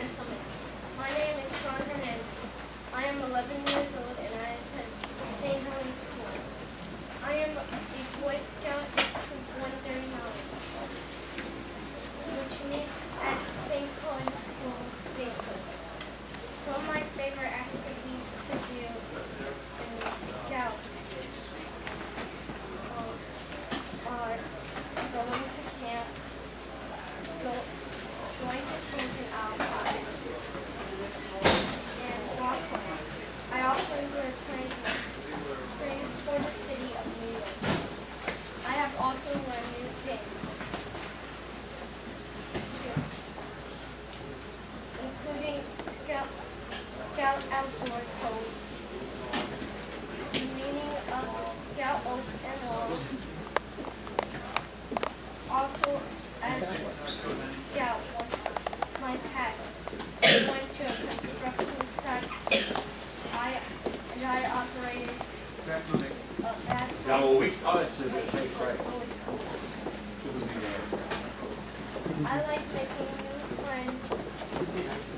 gentlemen, my name is Sean Hernandez. I am 11 years old and I attend St. Helens School. I am a Boy Scout Troop 139, which meets at St. Helens School basically. Some of my favorite activities to do in Scout are going to camp, going to camp in Alpine, and walking. I also enjoy training for the city of New York. I have also learned new things, including Scout outdoor codes, the meaning of Scout oath and laws. Also, as Scout, my pet, I went to a construction site. I operated a bathroom. I like making new friends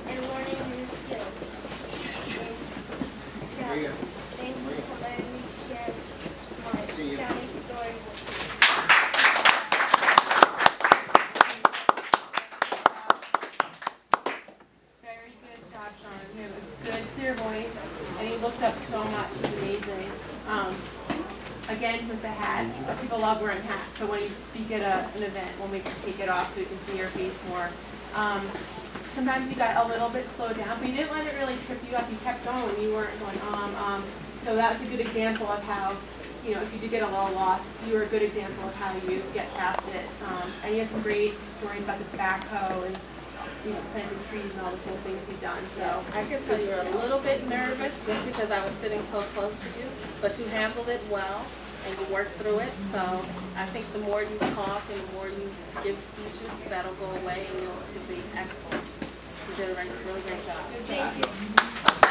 and learning new skills. Scout, thank you for letting me share my scouting story with you. Very good job, Sean. You have a good, clear voice, and he looked up so much. It's amazing. Again, with the hat, people love wearing hats, so when you speak at an event, we'll make you take it off so you can see your face more. Sometimes you got a little bit slowed down, but you didn't let it really trip you up. You kept going. You weren't going, So that's a good example of how, if you do get a little lost, you were a good example of how you get past it. And you have some great stories about the backhoe and planting trees and all the cool things you've done. So I can tell you were a little bit nervous just because I was sitting so close to you, but you handled it well and you worked through it. So I think the more you talk and the more you give speeches, that'll go away and you'll be excellent. You did a really great job. Thank you.